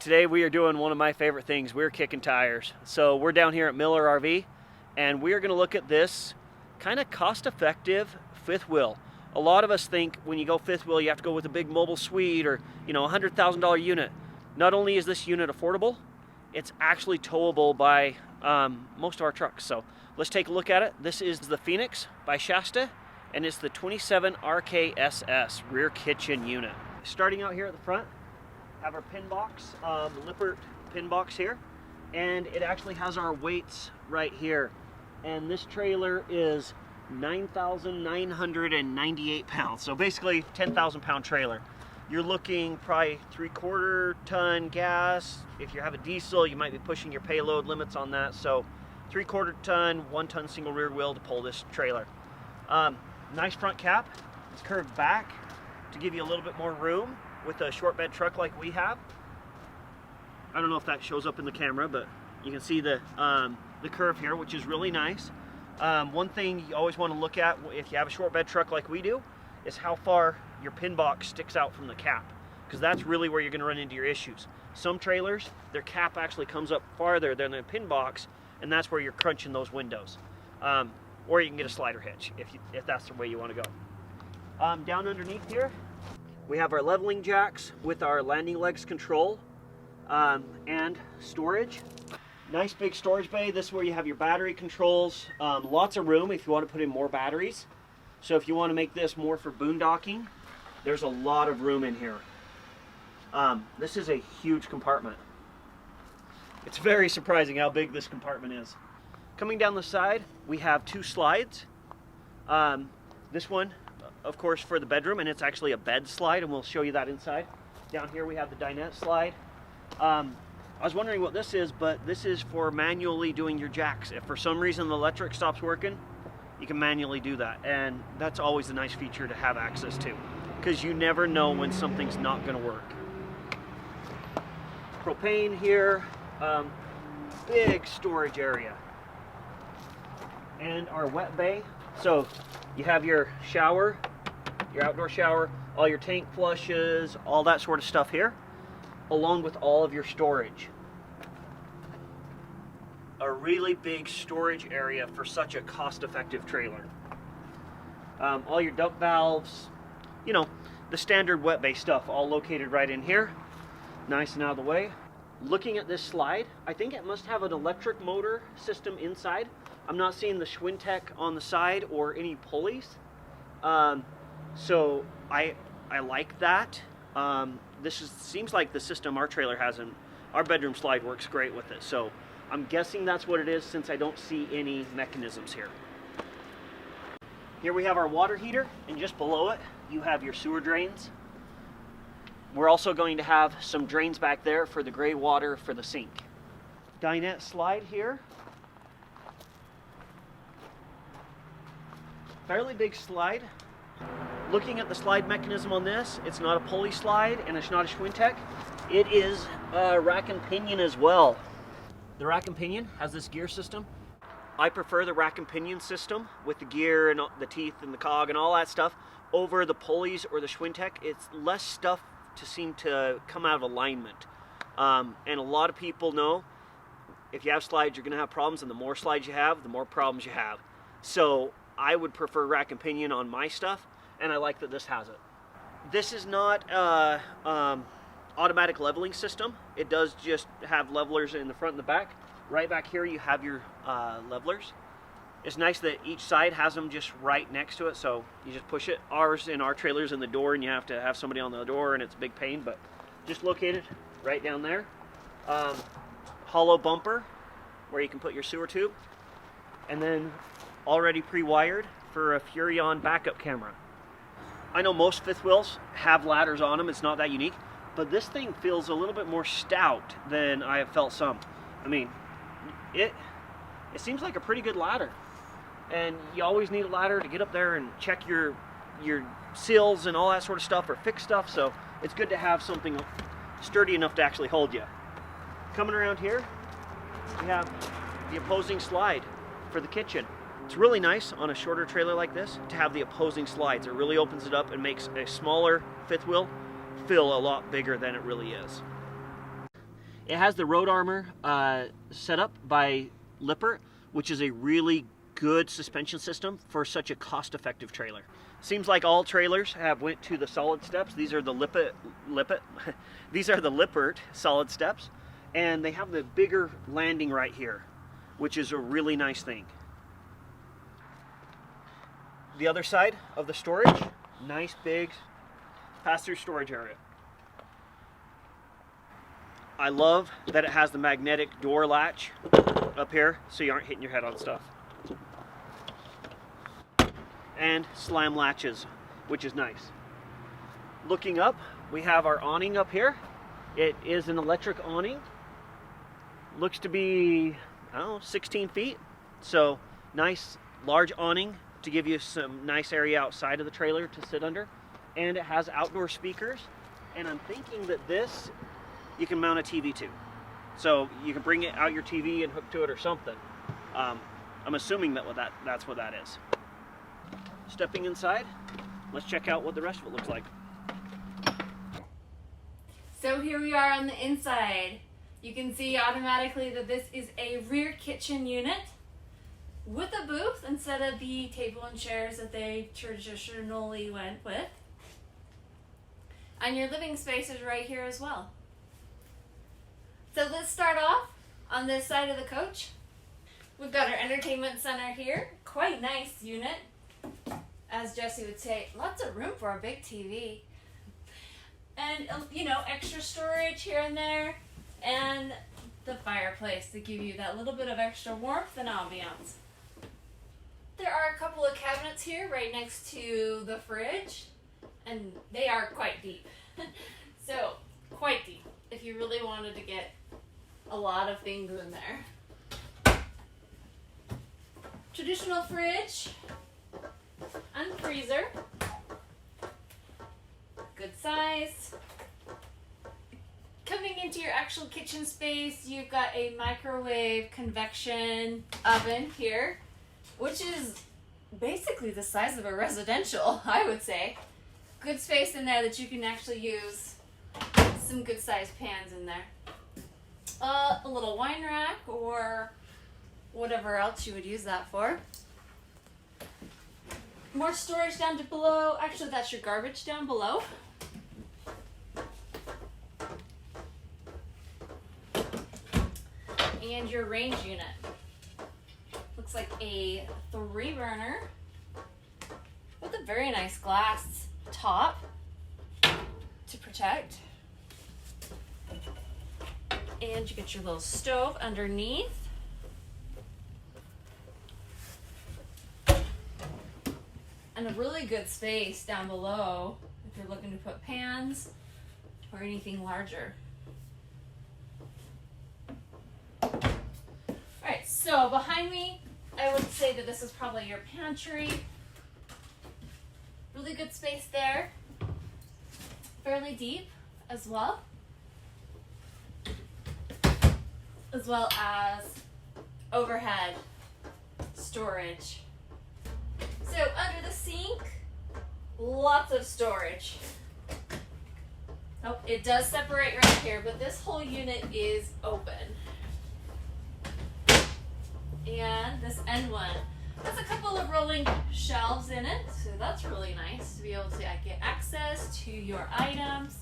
Today we are doing one of my favorite things. We're kicking tires. So we're down here at Miller RV and we are going to look at this kind of cost-effective fifth wheel. A lot of us think when you go fifth wheel you have to go with a big mobile suite or a $100,000 unit. Not only is this unit affordable, it's actually towable by most of our trucks. So let's take a look at it. This is the Phoenix by Shasta and it's the 27 RKSS rear kitchen unit. Starting out here at the front, have our pin box, Lippert pin box here, and it actually has our weights right here. And this trailer is 9,998 pounds, so basically 10,000 pound trailer. You're looking probably 3/4 ton gas. If you have a diesel, you might be pushing your payload limits on that. So 3/4 ton, 1 ton single rear wheel to pull this trailer. Nice front cap. It's curved back to give you a little bit more room with a short bed truck like we have. I don't know if that shows up in the camera, but you can see the curve here, which is really nice. One thing you always want to look at if you have a short bed truck like we do is how far your pin box sticks out from the cap, because that's really where you're going to run into your issues. Some trailers, their cap actually comes up farther than the pin box, and that's where you're crunching those windows. Or you can get a slider hitch if that's the way you want to go. Down underneath here, we have our leveling jacks with our landing legs control and storage. Nice big storage bay. This is where you have your battery controls. Lots of room if you want to put in more batteries. So if you want to make this more for boondocking, there's a lot of room in here. This is a huge compartment. It's very surprising how big this compartment is. Coming down the side, we have 2 slides. This one, of course, for the bedroom, and it's actually a bed slide, and we'll show you that inside. Down here we have the Dinette Slide. I was wondering what this is, but this is for manually doing your jacks. If for some reason the electric stops working, you can manually do that, and that's always a nice feature to have access to, because you never know when something's not going to work. Propane here, big storage area, and our wet bay. So you have your shower, your outdoor shower, all your tank flushes, all that sort of stuff here, along with all of your storage. A really big storage area for such a cost-effective trailer. All your duct valves, the standard wet bay stuff, all located right in here. Nice and out of the way. Looking at this slide, I think it must have an electric motor system inside. I'm not seeing the Schwintek on the side or any pulleys. So I like that. Seems like the system our trailer has, and our bedroom slide works great with it. So I'm guessing that's what it is, since I don't see any mechanisms here. Here we have our water heater, and just below it you have your sewer drains. We're also going to have some drains back there for the gray water for the sink. Dinette Slide here. Fairly big slide. Looking at the slide mechanism on this, it's not a pulley slide and it's not a Schwintek. It is a rack and pinion as well. The rack and pinion has this gear system. I prefer the rack and pinion system with the gear and the teeth and the cog and all that stuff over the pulleys or the Schwintek. It's less stuff to seem to come out of alignment. And a lot of people know if you have slides, you're going to have problems, and the more slides you have, the more problems you have. So I would prefer rack and pinion on my stuff, and I like that this has it. This is not a automatic leveling system. It does just have levelers in the front and the back. Right back here you have your levelers. It's nice that each side has them just right next to it, so you just push it. Ours in our trailer's in the door, and you have to have somebody on the door, and it's a big pain, but just located right down there. Hollow bumper where you can put your sewer tube, and then already pre-wired for a Furrion backup camera. I know most fifth wheels have ladders on them, it's not that unique, but this thing feels a little bit more stout than I have felt some. I mean, it seems like a pretty good ladder, and you always need a ladder to get up there and check your seals and all that sort of stuff, or fix stuff, so it's good to have something sturdy enough to actually hold you. Coming around here, we have the opposing slide for the kitchen. It's really nice on a shorter trailer like this to have the opposing slides. It really opens it up and makes a smaller fifth wheel feel a lot bigger than it really is. It has the road armor set up by Lippert, which is a really good suspension system for such a cost-effective trailer. Seems like all trailers have went to the solid steps. These are the Lippert these are the Lippert solid steps, and they have the bigger landing right here, which is a really nice thing. The other side of the storage, nice big pass-through storage area. I love that it has the magnetic door latch up here so you aren't hitting your head on stuff. And slam latches, which is nice. Looking up, we have our awning up here. It is an electric awning. Looks to be, I don't know, 16 feet. So nice large awning to give you some nice area outside of the trailer to sit under. And it has outdoor speakers. And I'm thinking that this, you can mount a TV to. So you can bring it out your TV and hook to it or something. I'm assuming that's what that is. Stepping inside, let's check out what the rest of it looks like. So here we are on the inside. You can see automatically that this is a rear kitchen unit with a booth instead of the table and chairs that they traditionally went with. And your living space is right here as well. So let's start off on this side of the coach. We've got our entertainment center here. Quite nice unit. As Jesse would say, lots of room for a big TV. And, you know, extra storage here and there. And the fireplace to give you that little bit of extra warmth and ambiance. There are a couple of cabinets here right next to the fridge. And they are quite deep. So, quite deep. If you really wanted to get a lot of things in there. Traditional fridge and freezer. Good size. Coming into your actual kitchen space, you've got a microwave convection oven here, which is basically the size of a residential, I would say. Good space in there that you can actually use some good sized pans in there. A little wine rack or whatever else you would use that for. More storage down below. Actually, that's your garbage down below. And your range unit. Looks like a 3-burner with a very nice glass top to protect. And you get your little stove underneath. And a really good space down below if you're looking to put pans or anything larger. Alright, so behind me, I would say that this is probably your pantry. Really good space there. Fairly deep as well. As well as overhead storage. So under the sink, lots of storage. Oh, it does separate right here, but this whole unit is open. And this end one has a couple of rolling shelves in it, so that's really nice to be able to get access to your items.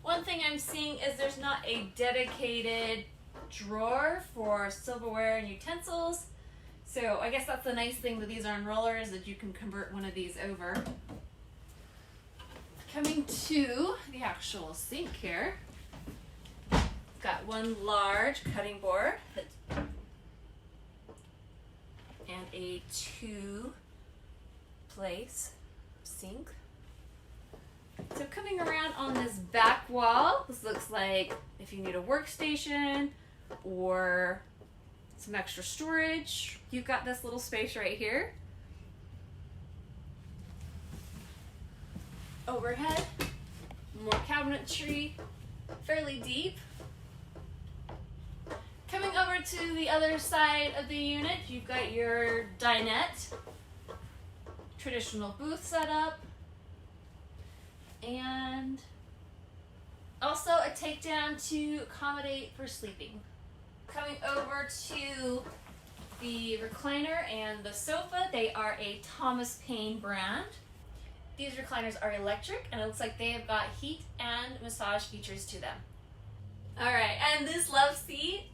One thing I'm seeing is there's not a dedicated drawer for silverware and utensils. So I guess that's the nice thing that these are in rollers, that you can convert one of these over. Coming to the actual sink here. Got one large cutting board and a 2-place sink. So coming around on this back wall, this looks like if you need a workstation or some extra storage, you've got this little space right here. Overhead, more cabinetry, fairly deep. Coming over to the other side of the unit, you've got your dinette, traditional booth setup, and Also a takedown to accommodate for sleeping. Coming over to the recliner and the sofa, they are a Thomas Paine brand. These recliners are electric, and it looks like they have got heat and massage features to them. Alright, and this love seat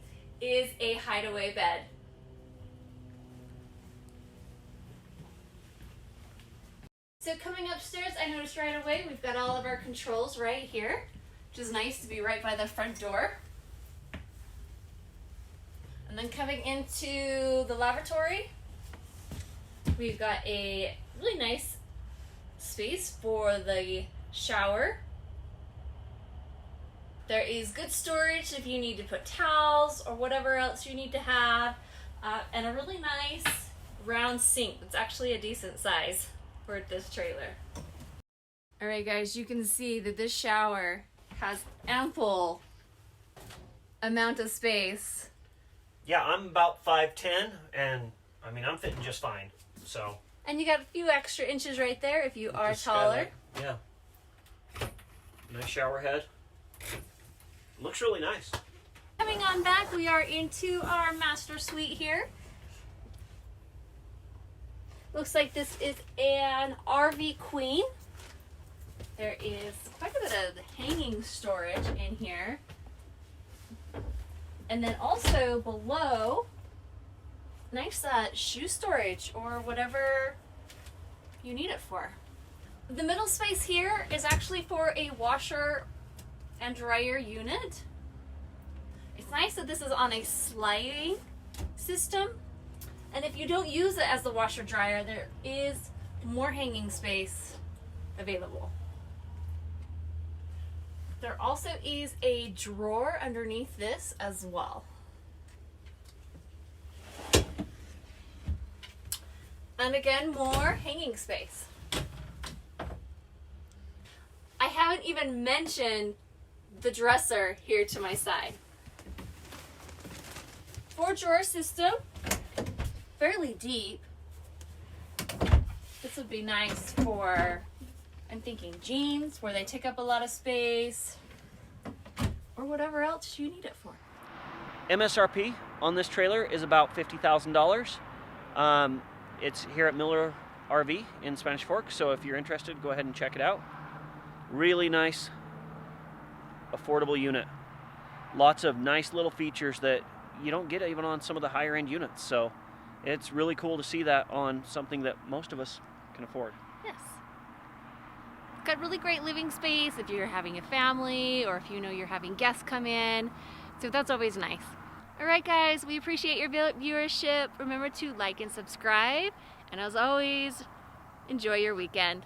is a Hideaway Bed. So coming upstairs, I noticed right away we've got all of our controls right here, which is nice to be right by the front door. And then coming into the lavatory, we've got a really nice space for the shower. There is good storage if you need to put towels or whatever else you need to have, and a really nice round sink that's actually a decent size for this trailer. Alright guys, you can see that this shower has ample amount of space. Yeah, I'm about 5'10", and I mean, I'm fitting just fine, so. And you got a few extra inches right there if you are taller. Yeah. Nice shower head. Looks really nice. Coming on back, we are into our master suite here. Looks like this is an RV queen. There is quite a bit of hanging storage in here. And then also below, nice shoe storage or whatever you need it for. The middle space here is actually for a washer and dryer unit. It's nice that this is on a sliding system. And if you don't use it as the washer dryer, there is more hanging space available. There also is a drawer underneath this as well. And again, more hanging space. I haven't even mentioned the dresser here to my side. 4-drawer system, fairly deep. This would be nice for, I'm thinking, jeans, where they take up a lot of space, or whatever else you need it for. MSRP on this trailer is about $50,000. It's here at Miller RV in Spanish Fork, so if you're interested, go ahead and check it out. Really nice, affordable unit. Lots of nice little features that you don't get even on some of the higher end units, so it's really cool to see that on something that most of us can afford. Yes. Got really great living space if you're having a family or if you know you're having guests come in, so that's always nice. Alright guys, we appreciate your viewership. Remember to like and subscribe, and as always, enjoy your weekend.